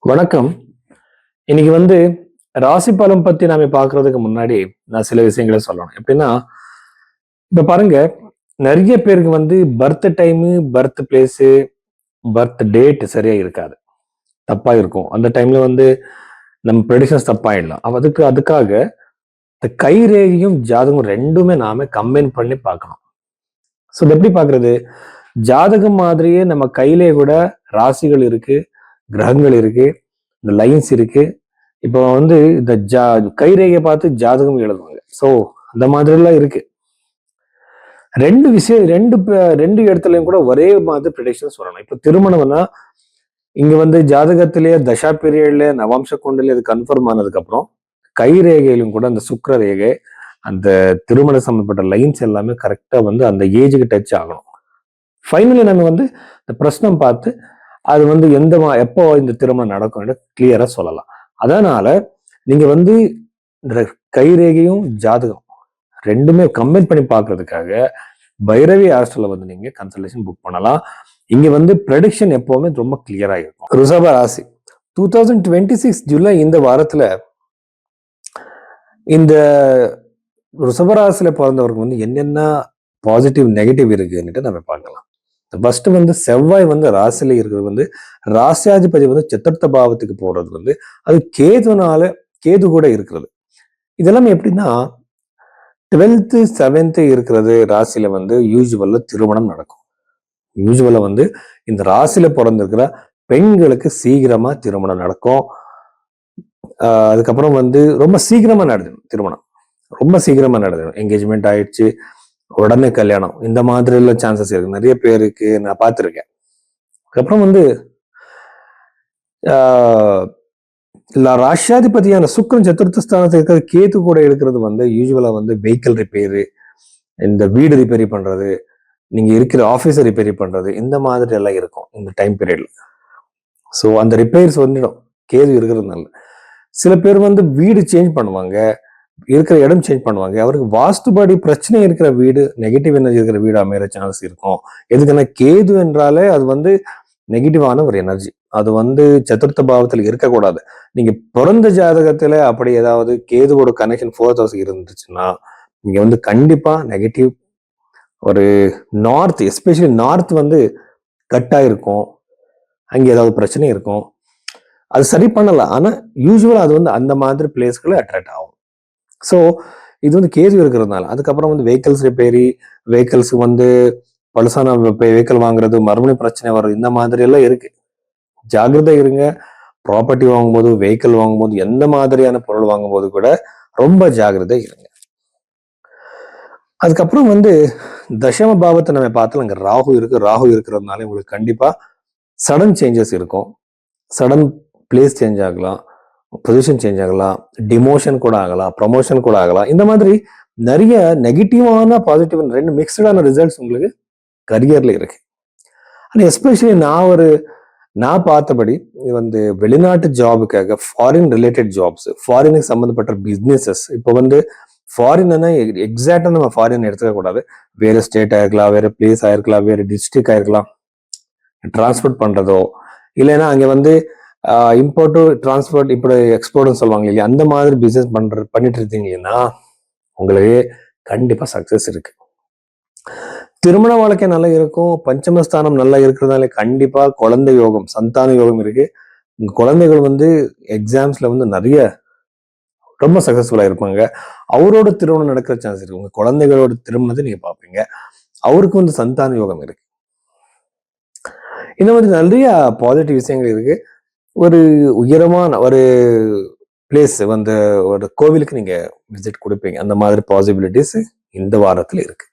வணக்கம். இன்னைக்கு ராசி பலன் பத்தி நாம பாக்குறதுக்கு முன்னாடி நான் சில விஷயங்களை சொல்லணும். எப்படின்னா, இப்ப பாருங்க, நிறைய பேருக்கு birth time, birth place, birth date சரியா இருக்காது. தப்பா இருக்கும். அந்த டைம்ல நம்ம ப்ரெடிக்ஷன்ஸ் தப்பாயிடலாம். அதுக்காக இந்த கை ரேகையும் ஜாதகம் ரெண்டுமே நாம கம்பைன் பண்ணி பார்க்கணும். ஸோ இது எப்படி பார்க்கறது? ஜாதகம் மாதிரியே நம்ம கையிலே கூட ராசிகள் இருக்கு, கிரகங்கள் இருக்கு, இந்த லைன்ஸ் இருக்கு. இப்போ இந்த கைரேகையை பார்த்து ஜாதகம் எழுதுவாங்க. ஸோ அந்த மாதிரி எல்லாம் இருக்கு. ரெண்டு விஷயம் ரெண்டு இடத்துலயும் கூட ஒரே மாதிரி ப்ரெடிக்ஷன் சொல்லணும். இப்போ திருமணம்னா இங்க ஜாதகத்திலேயே தசா பீரியட்ல நவாம்ச குண்டல இது கன்ஃபார்ம் ஆனதுக்கு அப்புறம் கைரேகையிலும் கூட அந்த சுக்கிர ரேகை, அந்த திருமண சம்பந்தப்பட்ட லைன்ஸ் எல்லாமே கரெக்டா அந்த ஏஜுக்கு டச் ஆகணும். ஃபைனலி நம்ம இந்த பிரச்சனம் பார்த்து அது எப்போ இந்த திருமணம் நடக்கும் கிளியரா சொல்லலாம். அதனால நீங்க இந்த கைரேகையும் ஜாதகம் ரெண்டுமே கம்பைன் பண்ணி பார்க்கறதுக்காக பைரவி ஹாஸ்டல்ல நீங்க கன்சல்டேஷன் புக் பண்ணலாம். இங்க ப்ரெடிக்ஷன் எப்பவுமே ரொம்ப கிளியரா இருக்கும். ரிஷப ராசி 2026 ஜூலை இந்த வாரத்துல இந்த ரிஷபராசியில பிறந்தவருக்கு என்னென்ன பாசிட்டிவ் நெகட்டிவ் இருக்குன்னுட்டு நம்ம பார்க்கலாம். ஃபர்ஸ்ட் செவ்வாய் ராசியில இருக்கிறது ராசியாதிபதி சதுர்த்த பாவத்துக்கு போறது அது கேது கூட இருக்கிறது. இதெல்லாம் எப்படின்னா 12th 7th இருக்கிறது ராசியில யூசுவல்ல திருமணம் நடக்கும். யூசுவலா இந்த ராசியில பிறந்திருக்கிற பெண்களுக்கு சீக்கிரமா திருமணம் நடக்கும். அதுக்கப்புறம் ரொம்ப சீக்கிரமா நடந்துடும் திருமணம். ரொம்ப சீக்கிரமா நடந்துடும். என்கேஜ்மெண்ட் ஆயிடுச்சு, உடனே கல்யாணம், இந்த மாதிரி எல்லாம் சான்சஸ் இருக்கு. நிறைய பேருக்கு நான் பார்த்துருக்கேன். அதுக்கப்புறம் ராஷ்யாதிபதியான சுக்கிரன் சதுர்த்த ஸ்தானத்தில் இருக்கிற கேது கூட இருக்கிறது யூஸ்வலா வெஹிக்கிள் ரிப்பேரு, இந்த வீடு ரிப்பேரி பண்றது, நீங்க இருக்கிற ஆஃபீஸை ரிப்பேரி பண்றது, இந்த மாதிரி எல்லாம் இருக்கும் இந்த டைம் பீரியட்ல. ஸோ அந்த ரிப்பேர்ஸ் வந்துடும் கேது இருக்கிறதுனால. சில பேர் வீடு சேஞ்ச் பண்ணுவாங்க, இருக்கிற இடம் சேஞ்ச் பண்ணுவாங்க. அவருக்கு வாஸ்துபடி பிரச்சனை இருக்கிற வீடு, நெகட்டிவ் எனர்ஜி இருக்கிற வீடு அமைகிற சான்ஸ் இருக்கும். எதுக்குன்னா கேது என்றாலே அது நெகட்டிவான ஒரு எனர்ஜி. அது சதுர்த்த பாவத்தில் இருக்கக்கூடாது. நீங்க பிறந்த ஜாதகத்துல அப்படி ஏதாவது கேதுவோட கனெக்ஷன் 4th house இருந்துச்சுன்னா நீங்க கண்டிப்பா நெகட்டிவ் ஒரு நார்த், எஸ்பெஷலி நார்த் கட் ஆயிருக்கும். அங்க ஏதாவது பிரச்சனை இருக்கும். அது சரி பண்ணலாம். ஆனா யூஸ்வலா அது அந்த மாதிரி பிளேஸ்களை அட்ராக்ட் ஆகும். ஸோ இது கேது இருக்கிறதுனால. அதுக்கப்புறம் வெஹிக்கிள்ஸ் ரிப்பேரி, வெஹிக்கிள்ஸ் பழுசான வெஹிக்கிள் வாங்குறது, மறுபடியும் பிரச்சனை வர்றது, இந்த மாதிரி எல்லாம் இருக்கு. ஜாகிரதை இருங்க. ப்ராப்பர்ட்டி வாங்கும்போது, வெஹிக்கிள் வாங்கும்போது, எந்த மாதிரியான பொருள் வாங்கும்போது கூட ரொம்ப ஜாகிரதை இருங்க. அதுக்கப்புறம் தசம பாவத்தை நம்ம பார்த்தாலும் அங்க ராகு இருக்கு. ராகு இருக்கிறதுனால உங்களுக்கு கண்டிப்பா சடன் சேஞ்சஸ் இருக்கும். சடன் பிளேஸ் சேஞ்ச் ஆகலாம், பொசிஷன் சேஞ்ச் ஆகலாம், டிமோஷன் கூட ஆகலாம், ப்ரமோஷன் கூட ஆகலாம். இந்த மாதிரி நிறைய நெகட்டிவான பாசிட்டிவ் ரெண்டு மிக்சடான ரிசல்ட்ஸ் உங்களுக்கு கரியர்ல இருக்கு. ஆனால் எஸ்பெஷலி நான் பார்த்தபடி வெளிநாட்டு ஜாபுக்காக ஃபாரின் ரிலேட்டட் ஜாப்ஸ், ஃபாரினுக்கு சம்மந்தப்பட்ட பிஸ்னஸஸ், இப்போ ஃபாரின்னா எக்ஸாக்டா நம்ம ஃபாரின் எடுத்துக்க கூடாது. வேற ஸ்டேட் ஆயிருக்கலாம், வேற பிளேஸ் ஆயிருக்கலாம், வேற டிஸ்ட்ரிக்ட் ஆயிருக்கலாம். டிரான்ஸ்போர்ட் பண்றதோ இல்லைன்னா அங்க இம்போர்ட்டு டிரான்ஸ்போர்ட் இப்படி எக்ஸ்போர்ட்னு சொல்லுவாங்க இல்லையா, அந்த மாதிரி பிசினஸ் பண்ணிட்டு இருந்தீங்கன்னா உங்களுக்கு கண்டிப்பா சக்சஸ் இருக்கு. திருமண வாழ்க்கை நல்லா இருக்கும். பஞ்சமஸ்தானம் நல்லா இருக்கிறதுனால கண்டிப்பா குழந்தை யோகம், சந்தான யோகம் இருக்கு. உங்க குழந்தைகள் எக்ஸாம்ஸ்ல நிறைய ரொம்ப சக்சஸ்ஃபுல்லா இருப்பாங்க. அவரோட திருமணம் நடக்கிற சான்ஸ் இருக்கு. உங்க குழந்தைகளோட திருமணத்தை நீங்க பார்ப்பீங்க. அவருக்கு சந்தான யோகம் இருக்கு. இந்த மாதிரி நிறைய பாசிட்டிவ் விஷயங்கள் இருக்கு. ஒரு உயரமான ஒரு பிளேஸ் ஒரு கோவிலுக்கு நீங்க விசிட் கொடுப்பீங்க. அந்த மாதிரி பாசிபிலிட்டிஸ் இந்த வாரத்துல இருக்கு.